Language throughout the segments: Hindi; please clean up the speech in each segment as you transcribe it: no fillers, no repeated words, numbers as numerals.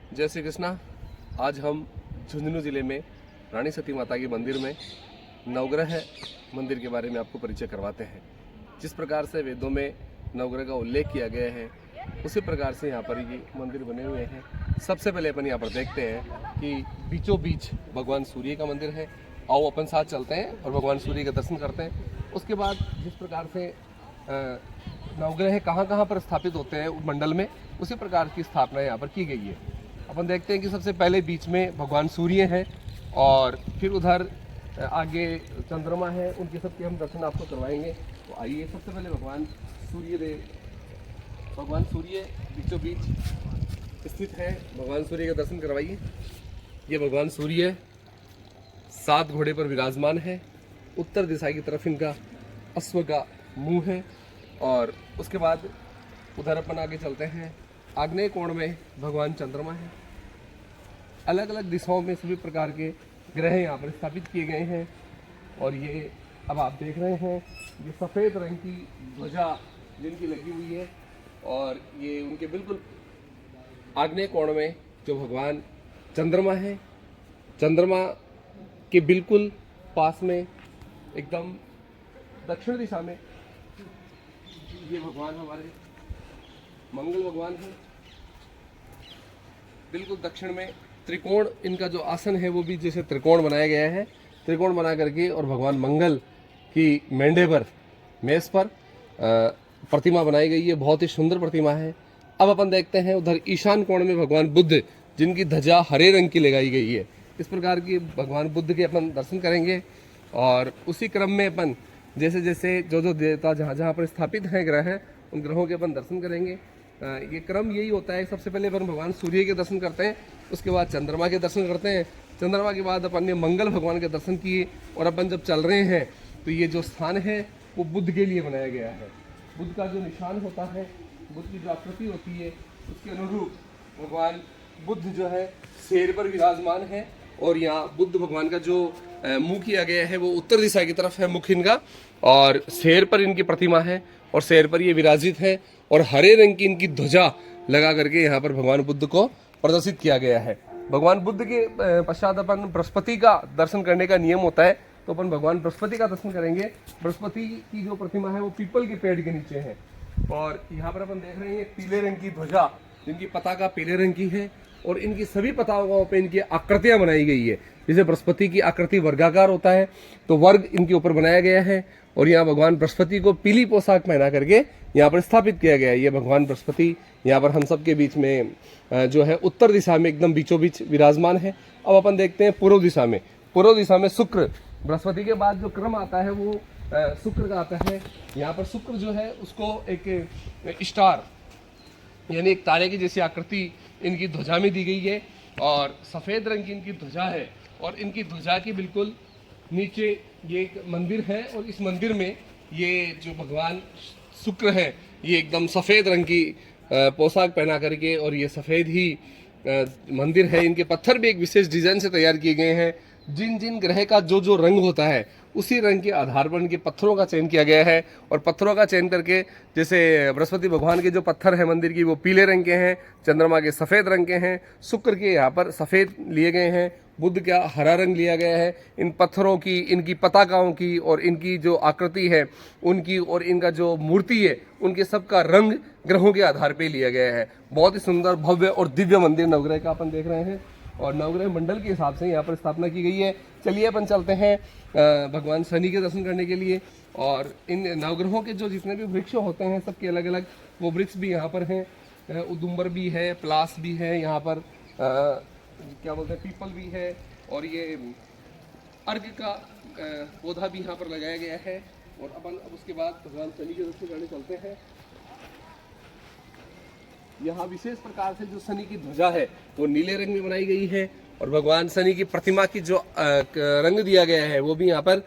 जय श्री कृष्णा। आज हम झुंझुनू जिले में रानी सती माता के मंदिर में नवग्रह मंदिर के बारे में आपको परिचय करवाते हैं। जिस प्रकार से वेदों में नवग्रह का उल्लेख किया गया है उसी प्रकार से यहाँ पर ये मंदिर बने हुए हैं। सबसे पहले अपन यहाँ पर देखते हैं कि बीचों बीच भगवान सूर्य का मंदिर है। आओ अपन साथ चलते हैं और भगवान सूर्य के दर्शन करते हैं। उसके बाद जिस प्रकार से नवग्रह कहाँ कहाँ पर स्थापित होते हैं मंडल में, उसी प्रकार की स्थापना यहाँ पर की गई है। अपन देखते हैं कि सबसे पहले बीच में भगवान सूर्य हैं और फिर उधर आगे चंद्रमा है, उनके सबके हम दर्शन आपको करवाएंगे। तो आइए, सबसे पहले भगवान सूर्य बीचों बीच स्थित है। भगवान सूर्य का दर्शन करवाइए। ये भगवान सूर्य 7 घोड़े पर विराजमान है। उत्तर दिशा की तरफ इनका अश्व का मुंह है। और उसके बाद उधर अपन आगे चलते हैं। आग्नेय कोण में भगवान चंद्रमा है। अलग अलग दिशाओं में सभी प्रकार के ग्रह यहाँ पर स्थापित किए गए हैं। और ये अब आप देख रहे हैं, ये सफ़ेद रंग की ध्वजा जिनकी लगी हुई है। और ये उनके बिल्कुल आग्नेय कोण में जो भगवान चंद्रमा है, चंद्रमा के बिल्कुल पास में एकदम दक्षिण दिशा में ये भगवान हमारे मंगल भगवान है। बिल्कुल दक्षिण में त्रिकोण इनका जो आसन है वो भी जैसे त्रिकोण बनाया गया है। त्रिकोण बना करके और भगवान मंगल की मेंढे पर, मेज पर प्रतिमा बनाई गई है। बहुत ही सुंदर प्रतिमा है। अब अपन देखते हैं उधर ईशान कोण में भगवान बुद्ध, जिनकी ध्वजा हरे रंग की लगाई गई है। इस प्रकार की भगवान बुद्ध के अपन दर्शन करेंगे। और उसी क्रम में अपन जैसे जैसे जो देवता जहाँ जहाँ पर स्थापित हैं ग्रह, उन ग्रहों के अपन दर्शन करेंगे। ये क्रम यही होता है। सबसे पहले अपन भगवान सूर्य के दर्शन करते हैं, उसके बाद चंद्रमा के दर्शन करते हैं। चंद्रमा के बाद अपन ने मंगल भगवान के दर्शन किए। और अपन जब चल रहे हैं तो ये जो स्थान है वो बुद्ध के लिए बनाया गया है। बुद्ध का जो निशान होता है, बुद्ध की जो आकृति होती है, उसके अनुरूप भगवान बुद्ध जो है शेर पर विराजमान है। और यहाँ बुद्ध भगवान का जो मुंह किया गया है वो उत्तर दिशा की तरफ है, मुख इनका। और शेर पर इनकी प्रतिमा है और शेर पर ये विराजित है। और हरे रंग की इनकी ध्वजा लगा करके यहाँ पर भगवान बुद्ध को प्रदर्शित किया गया है। भगवान बुद्ध के पश्चात अपन बृहस्पति का दर्शन करने का नियम होता है, तो अपन भगवान बृहस्पति का दर्शन करेंगे। बृहस्पति की जो प्रतिमा है वो पीपल के पेड़ के नीचे है। और यहाँ पर अपन देख रहे हैं पीले रंग की ध्वजा, जिनकी पताका पीले रंग की है। और इनकी सभी पताकाओं पे इनकी आकृतियां बनाई गई है। जैसे बृहस्पति की आकृति वर्गाकार होता है, तो वर्ग इनके ऊपर बनाया गया है। और यहाँ भगवान बृहस्पति को पीली पोशाक पहना करके यहाँ पर स्थापित किया गया है। ये भगवान बृहस्पति यहाँ पर हम सब के बीच में जो है उत्तर दिशा में एकदम बीचों बीच विराजमान है। अब अपन देखते हैं पूर्व दिशा में। पूर्व दिशा में शुक्र, बृहस्पति के बाद जो क्रम आता है वो शुक्र का आता है। यहाँ पर शुक्र जो है उसको एक स्टार यानी एक तारे की जैसी आकृति इनकी ध्वजा में दी गई है। और सफ़ेद रंग की इनकी ध्वजा है। और इनकी ध्वजा के बिल्कुल नीचे ये एक मंदिर है। और इस मंदिर में ये जो भगवान शुक्र है ये एकदम सफ़ेद रंग की पोशाक पहना करके, और ये सफ़ेद ही मंदिर है। इनके पत्थर भी एक विशेष डिज़ाइन से तैयार किए गए हैं। जिन जिन ग्रह का जो जो रंग होता है उसी रंग के आधार पर इनके पत्थरों का चयन किया गया है। और पत्थरों का चयन करके, जैसे बृहस्पति भगवान के जो पत्थर हैं मंदिर की वो पीले रंग के हैं, चंद्रमा के सफ़ेद रंग के हैं, शुक्र के यहाँ पर सफ़ेद लिए गए हैं, बुद्ध का हरा रंग लिया गया है। इन पत्थरों की, इनकी पताकाओं की और इनकी जो आकृति है उनकी और इनका जो मूर्ति है उनके सबका रंग ग्रहों के आधार पर लिया गया है। बहुत ही सुंदर, भव्य और दिव्य मंदिर नवग्रह का अपन देख रहे हैं। और नवग्रह मंडल के हिसाब से यहाँ पर स्थापना की गई है। चलिए अपन चलते हैं भगवान शनि के दर्शन करने के लिए। और इन नवग्रहों के जो जितने भी वृक्ष होते हैं सबके अलग अलग वो वृक्ष भी यहाँ पर हैं। उदुम्बर भी है, पलास भी है, यहाँ पर क्या बोलते हैं, पीपल भी है। और ये अर्घ का पौधा भी यहाँ पर लगाया गया है। और अपन अब उसके बाद भगवान शनि के दर्शन करने चलते हैं। यहाँ विशेष प्रकार से जो शनि की ध्वजा है वो नीले रंग में बनाई गई है। और भगवान शनि की प्रतिमा की जो रंग दिया गया है वो भी यहाँ पर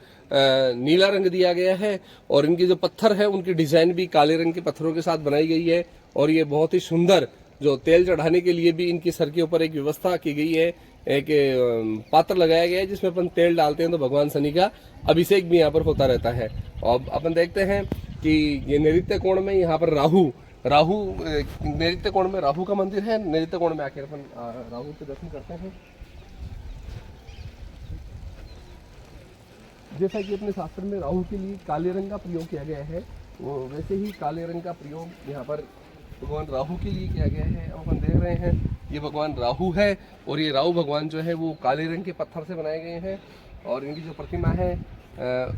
नीला रंग दिया गया है। और इनके जो पत्थर है उनकी डिजाइन भी काले रंग के पत्थरों के साथ बनाई गई है। और ये बहुत ही सुंदर, जो तेल चढ़ाने के लिए भी इनकी सर के ऊपर एक व्यवस्था की गई है। एक पात्र लगाया गया है जिसमें अपन तेल डालते हैं तो भगवान शनि का अभिषेक भी यहाँ पर होता रहता है। और अपन देखते हैं कि ये नैऋत्य कोण में यहाँ पर राहु राहु नैऋत्य कोण में राहु का मंदिर है। नैऋत्य कोण में आकर अपन राहु के दर्शन करते हैं। जैसा कि अपने शास्त्र में राहु के लिए काले रंग का प्रयोग किया गया है, वो वैसे ही काले रंग का प्रयोग यहाँ पर भगवान राहु के लिए किया गया है। अपन देख रहे हैं ये भगवान राहु है और ये राहु भगवान जो है वो काले रंग के पत्थर से बनाए गए हैं और इनकी जो प्रतिमा है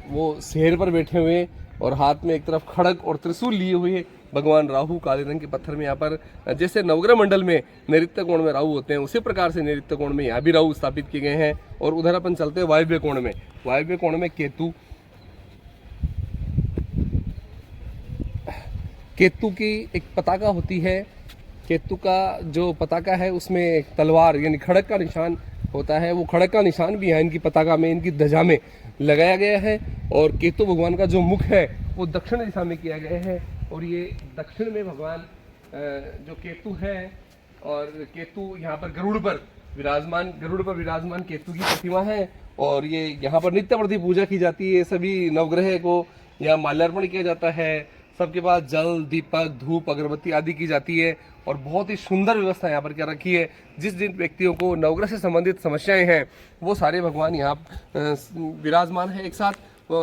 वो शेर पर बैठे हुए और हाथ में एक तरफ खड़ग और त्रिशूल लिए हुए भगवान राहु काले रंग के पत्थर में यहाँ पर, जैसे नवग्रह मंडल में नैऋत्य कोण में राहु होते हैं उसी प्रकार से नैऋत्य कोण में यहाँ भी राहु स्थापित किए गए हैं। और उधर अपन चलते हैं वायव्य कोण में। वायव्य कोण में केतु की एक पताका होती है। केतु का जो पताका है उसमें एक तलवार यानी खड़ग का निशान होता है। वो खड़ग का निशान भी है इनकी पताका में, इनकी ध्वजा में लगाया गया है। और केतु भगवान का जो मुख है वो दक्षिण दिशा में किया गया है और ये दक्षिण में भगवान जो केतु है और केतु यहाँ पर गरुड़ पर विराजमान केतु की प्रतिमा है। और ये यहाँ पर नित्य प्रति पूजा की जाती है। सभी नवग्रह को यहाँ माल्यार्पण किया जाता है। सबके पास जल, दीपक, धूप, अगरबत्ती आदि की जाती है और बहुत ही सुंदर व्यवस्था यहाँ पर क्या रखी है। जिस जिन व्यक्तियों को नवग्रह से संबंधित समस्याएं हैं वो सारे भगवान यहाँ विराजमान है एक साथ।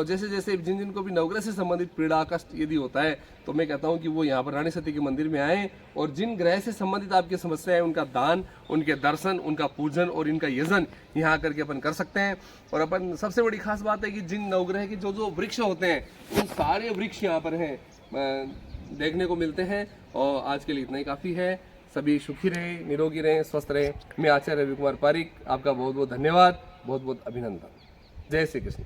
जैसे जैसे जिन को भी नवग्रह से संबंधित पीड़ा कष्ट यदि होता है तो मैं कहता हूँ कि वो यहाँ पर रानी सती के मंदिर में आए और जिन ग्रह से संबंधित आपकी समस्या है उनका दान, उनके दर्शन, उनका पूजन और इनका यजन यहाँ आकर के अपन कर सकते हैं। और अपन सबसे बड़ी खास बात है कि जिन नवग्रह के जो जो वृक्ष होते हैं उन सारे वृक्ष यहाँ पर हैं देखने को मिलते हैं। और आज के लिए इतना ही काफ़ी है। सभी सुखी रहे, निरोगी रहे, स्वस्थ रहे। मैं आचार्य रवि कुमार पारिक आपका बहुत बहुत धन्यवाद, बहुत बहुत अभिनंदन। जय श्री कृष्ण।